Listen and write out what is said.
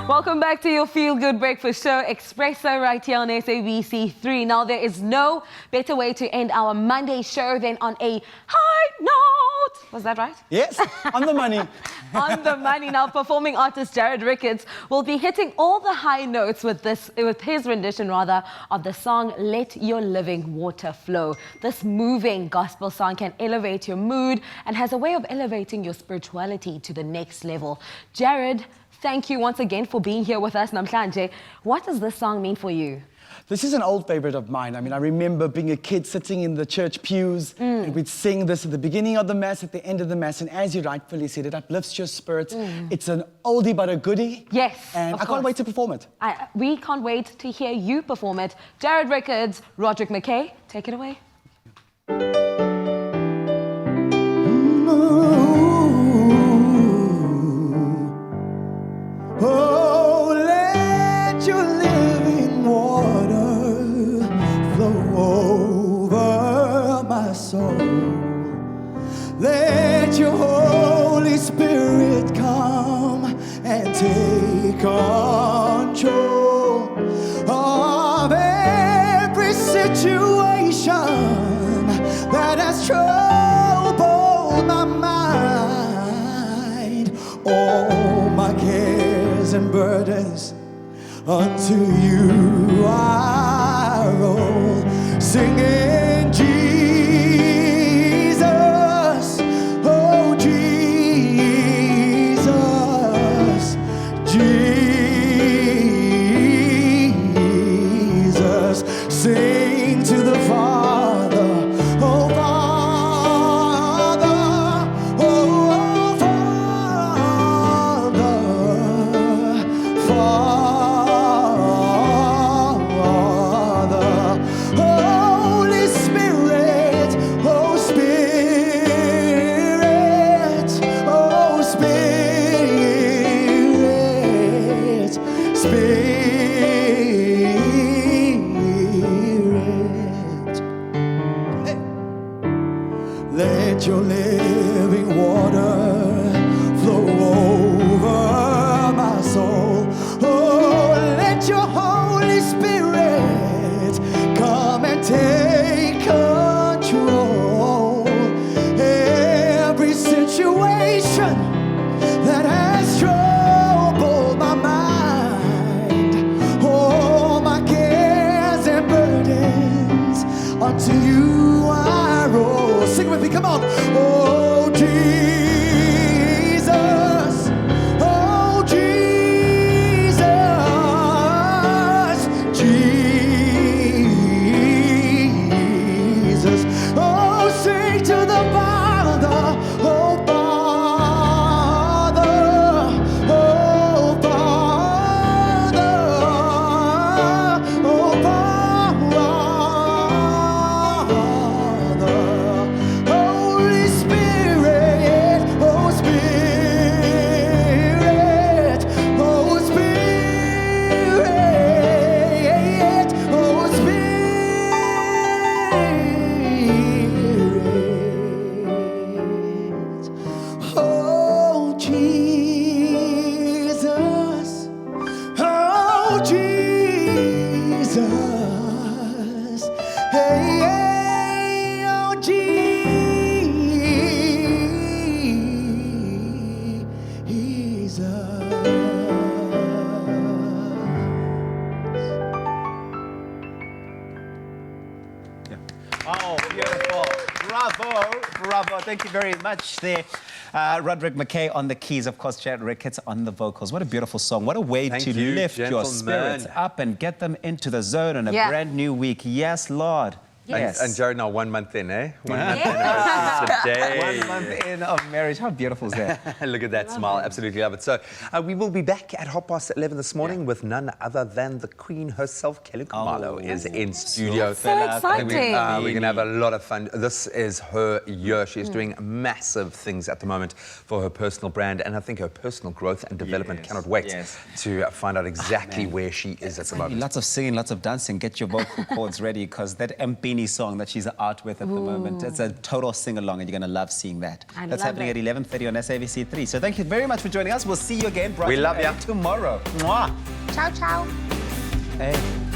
Welcome back to your Feel Good Breakfast Show, Expresso, right here on SABC3. Now, there is no better way to end our Monday show than on a high note. Was that right? Yes, on the money. On the money. Now, performing artist Jarrad Ricketts will be hitting all the high notes with his rendition of the song Let Your Living Water Flow. This moving gospel song can elevate your mood and has a way of elevating your spirituality to the next level. Jarrad, thank you once again for being here with us, Namhlanje. What does this song mean for you? This is an old favorite of mine. I mean, I remember being a kid sitting in the church pews and we'd sing this at the beginning of the Mass, at the end of the Mass, and as you rightfully said, it uplifts your spirit. It's an oldie but a goodie. Yes, and I can't wait to perform it. We can't wait to hear you perform it. Jarrad Ricketts, Roderick McKay, take it away. Oh, let your living water flow over my soul. Let your Holy Spirit come and take control of every situation that has troubled my mind. All my cares and burdens unto you I roll, singing Jesus, oh Jesus, Jesus, sing to the Father, oh Father, oh Father, Father, Holy Spirit, oh Spirit, oh Spirit, Spirit. Hey. Let your living water flow over my soul. Oh, let your Holy Spirit come and take control. Every situation that has troubled my mind, all my cares and burdens unto you I roll. Sing with me, come on. Oh, Jesus, oh, Jesus, Jesus. Oh, sing to the Father, oh, Father, oh, Father, oh, Father. Holy Spirit, oh Spirit, oh Spirit, oh Spirit. Oh Jesus, oh Jesus, hey, hey, oh Oh, beautiful. Bravo, bravo. Thank you very much there. Roderick McKay on the keys, of course, Jarrad Ricketts on the vocals. What a beautiful song. What a way Thank to you, lift your gentlemen. spirits up and get them into the zone on a brand new week. Yes, Lord. Yes. And Jarrad, now 1 month in, eh? 1 month in today. 1 month in of marriage. How beautiful is that? Look at that smile. Absolutely love it. So we will be back at 11:30 this morning with none other than the Queen herself. Kelly Kumalo is in studio. So exciting. We're going to have a lot of fun. This is her year. She's doing massive things at the moment for her personal brand, and I think her personal growth and development. Cannot wait to find out exactly where she is at the moment. Lots of singing, lots of dancing. Get your vocal cords ready, because that MP Beanie song that she's out with at the moment. It's a total sing-along, and you're going to love seeing that. That's love happening it. at 11:30 on SABC3. So thank you very much for joining us. We'll see you again bright We and love ya. early tomorrow. Mwah. Ciao, ciao. Hey.